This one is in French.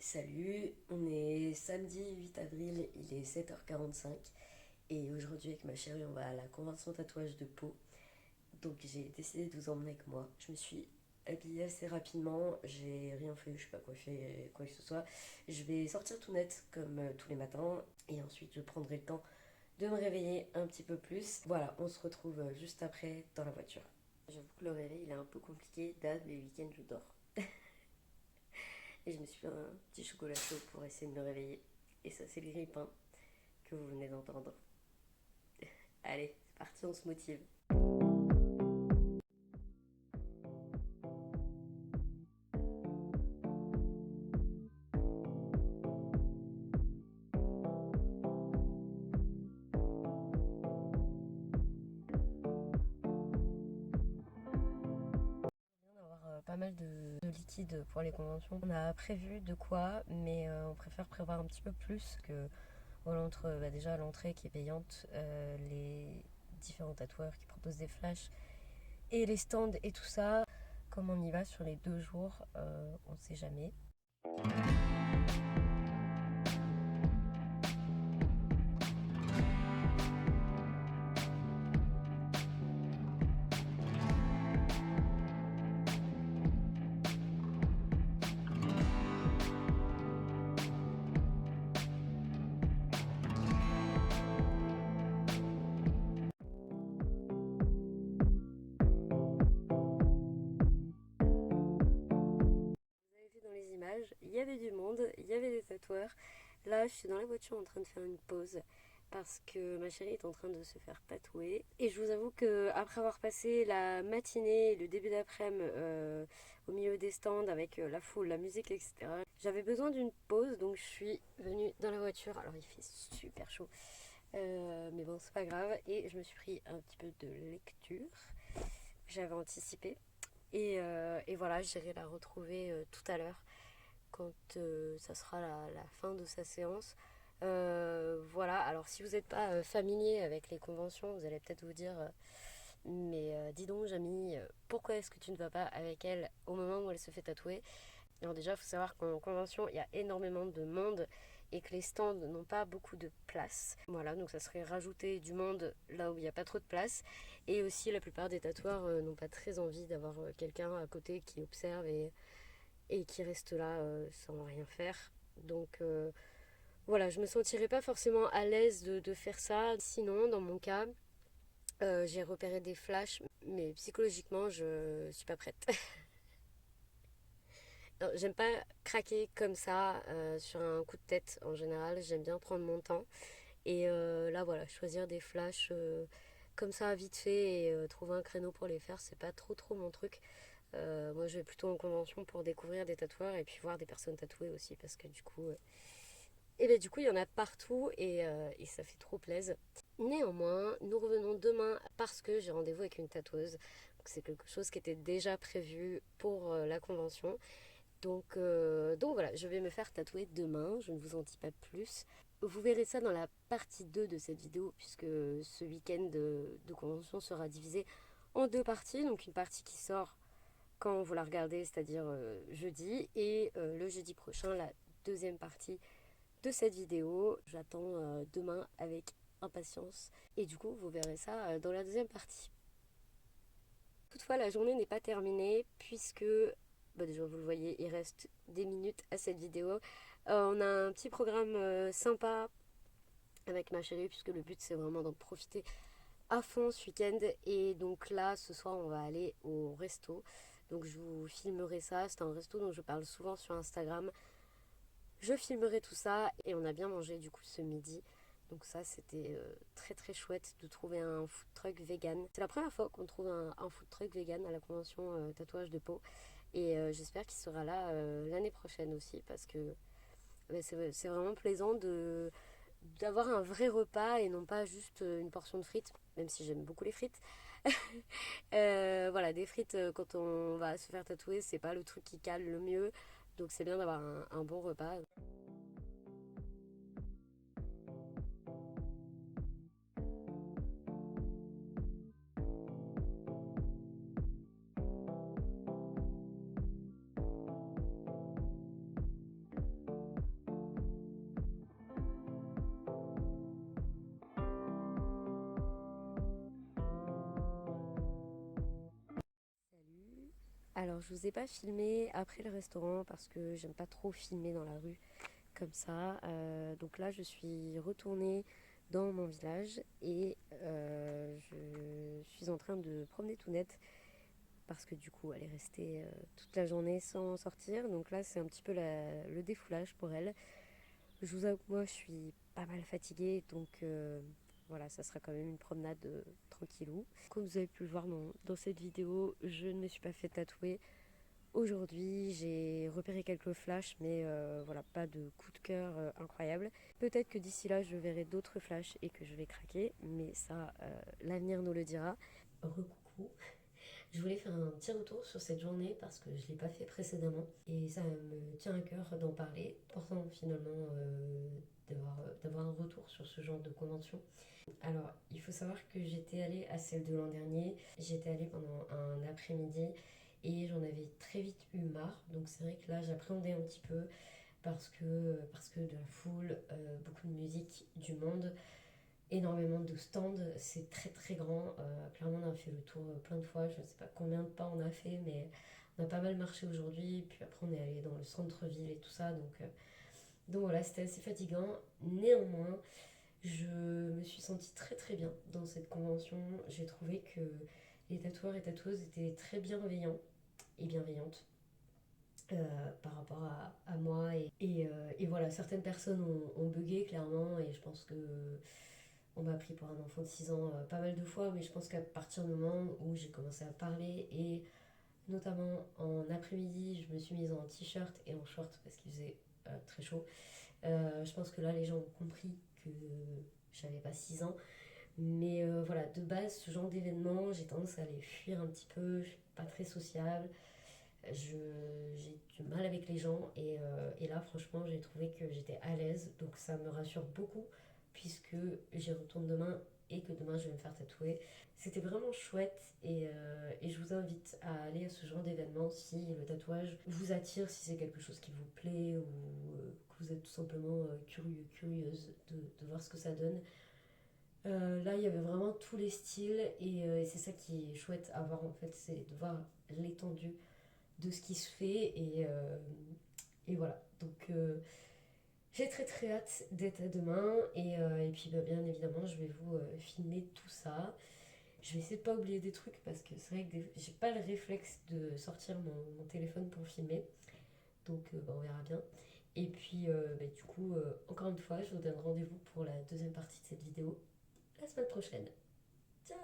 Salut, on est samedi 8 avril, il est 7h45 et aujourd'hui avec ma chérie on va à la convention tatouage de Pau. Donc j'ai décidé de vous emmener avec moi. Je me suis habillée assez rapidement, j'ai rien fait, je suis pas coiffée, quoi que ce soit. Je vais sortir tout net comme tous les matins et ensuite je prendrai le temps de me réveiller un petit peu plus. Voilà, on se retrouve juste après dans la voiture. J'avoue que le réveil il est un peu compliqué, d'hab les week-ends je dors. Et je me suis fait un petit chocolat chaud pour essayer de me réveiller. Et ça, c'est le grille-pain que vous venez d'entendre. Allez, c'est parti, on se motive. On va avoir pas mal de liquide pour les conventions. On a prévu de quoi, mais on préfère prévoir un petit peu plus que voilà, entre déjà l'entrée qui est payante, les différents tatoueurs qui proposent des flashs et les stands et tout ça. Comme on y va sur les 2 jours, on ne sait jamais. Vous avez vu dans les images, il y avait du monde, il y avait des tatoueurs. Là, je suis dans la voiture en train de faire une pause parce que ma chérie est en train de se faire tatouer. Et je vous avoue que après avoir passé la matinée et le début d'après-midi au milieu des stands avec la foule, la musique, etc., j'avais besoin d'une pause, donc je suis venue dans la voiture. Alors il fait super chaud, mais bon, c'est pas grave. Et je me suis pris un petit peu de lecture. J'avais anticipé. Et voilà, j'irai la retrouver tout à l'heure quand ça sera la fin de sa séance. Voilà, alors si vous n'êtes pas familier avec les conventions, vous allez peut-être vous dire mais dis donc Jamie, pourquoi est-ce que tu ne vas pas avec elle au moment où elle se fait tatouer? Alors déjà, il faut savoir qu'en convention, il y a énormément de monde et que les stands n'ont pas beaucoup de place. Voilà, donc ça serait rajouter du monde là où il n'y a pas trop de place. Et aussi, la plupart des tatoueurs n'ont pas très envie d'avoir quelqu'un à côté qui observe et qui reste là sans rien faire. Donc voilà, je me sentirais pas forcément à l'aise de faire ça. Sinon, dans mon cas, j'ai repéré des flashs, mais psychologiquement, je suis pas prête. Non, j'aime pas craquer comme ça sur un coup de tête en général. J'aime bien prendre mon temps. Et là, voilà, choisir des flashs comme ça vite fait et trouver un créneau pour les faire, c'est pas trop mon truc. Moi, je vais plutôt en convention pour découvrir des tatoueurs et puis voir des personnes tatouées aussi parce que du coup, il y en a partout et ça fait trop plaisir. Néanmoins, nous revenons demain parce que j'ai rendez-vous avec une tatoueuse. C'est quelque chose qui était déjà prévu pour la convention. Donc voilà, je vais me faire tatouer demain, je ne vous en dis pas plus. Vous verrez ça dans la partie 2 de cette vidéo, puisque ce week-end de convention sera divisé en deux parties. Donc une partie qui sort quand vous la regardez, c'est-à-dire jeudi, et le jeudi prochain, la deuxième partie de cette vidéo. J'attends demain avec impatience. Et du coup, vous verrez ça dans la deuxième partie. Toutefois, la journée n'est pas terminée puisque, bah déjà vous le voyez, il reste des minutes à cette vidéo. On a un petit programme sympa avec ma chérie puisque le but c'est vraiment d'en profiter à fond ce week-end. Et donc là, ce soir, on va aller au resto. Donc je vous filmerai ça. C'est un resto dont je parle souvent sur Instagram. Je filmerai tout ça et on a bien mangé du coup ce midi. Donc ça c'était très chouette de trouver un food truck vegan. C'est la première fois qu'on trouve un food truck vegan à la convention tatouage de Pau. Et j'espère qu'il sera là l'année prochaine aussi parce que c'est vraiment plaisant d'avoir un vrai repas et non pas juste une portion de frites, même si j'aime beaucoup les frites. Voilà, des frites quand on va se faire tatouer, c'est pas le truc qui cale le mieux. Donc c'est bien d'avoir un bon repas. Alors je vous ai pas filmé après le restaurant parce que j'aime pas trop filmer dans la rue comme ça. Donc là je suis retournée dans mon village et je suis en train de promener Tounette parce que du coup elle est restée toute la journée sans sortir. Donc là c'est un petit peu le défoulage pour elle. Je vous avoue que moi je suis pas mal fatiguée donc voilà, ça sera quand même une promenade tranquillou. Comme vous avez pu le voir dans cette vidéo, je ne me suis pas fait tatouer. Aujourd'hui, j'ai repéré quelques flashs, mais voilà, pas de coup de cœur incroyable. Peut-être que d'ici là, je verrai d'autres flashs et que je vais craquer, mais ça, l'avenir nous le dira. Recoucou. Je voulais faire un petit retour sur cette journée parce que je ne l'ai pas fait précédemment et ça me tient à cœur d'en parler. Important finalement d'avoir un retour sur ce genre de convention. Alors, il faut savoir que j'étais allée à celle de l'an dernier. J'étais allée pendant un après-midi et j'en avais très vite eu marre. Donc c'est vrai que là, j'appréhendais un petit peu parce que de la foule, beaucoup de musique, du monde, énormément de stands. C'est très très grand. Clairement, on a fait le tour plein de fois. Je ne sais pas combien de pas on a fait, mais on a pas mal marché aujourd'hui. Puis après, on est allé dans le centre-ville et tout ça. Donc voilà, c'était assez fatigant. Néanmoins, je me suis sentie très très bien dans cette convention. J'ai trouvé que les tatoueurs et tatoueuses étaient très bienveillants et bienveillantes par rapport à moi. Et voilà, certaines personnes ont bugué clairement et je pense que on m'a pris pour un enfant de 6 ans pas mal de fois, mais je pense qu'à partir du moment où j'ai commencé à parler et notamment en après-midi, je me suis mise en t-shirt et en short parce qu'il faisait très chaud. Je pense que là, les gens ont compris que j'avais pas 6 ans. Mais voilà, de base, ce genre d'événement, j'ai tendance à les fuir un petit peu. Je suis pas très sociable. J'ai du mal avec les gens. Et là, franchement, j'ai trouvé que j'étais à l'aise. Donc ça me rassure beaucoup puisque j'y retourne demain et que demain je vais me faire tatouer. C'était vraiment chouette et je vous invite à aller à ce genre d'événement si le tatouage vous attire, si c'est quelque chose qui vous plaît ou que vous êtes tout simplement curieux, curieuse de voir ce que ça donne. Là, il y avait vraiment tous les styles et c'est ça qui est chouette à voir en fait, c'est de voir l'étendue de ce qui se fait et voilà. Donc j'ai très très hâte d'être à demain et puis bah, bien évidemment je vais vous filmer tout ça. Je vais essayer de pas oublier des trucs parce que c'est vrai que j'ai pas le réflexe de sortir mon téléphone pour filmer. Donc bah, on verra bien. Et puis bah, du coup, encore une fois, je vous donne rendez-vous pour la deuxième partie de cette vidéo la semaine prochaine. Ciao!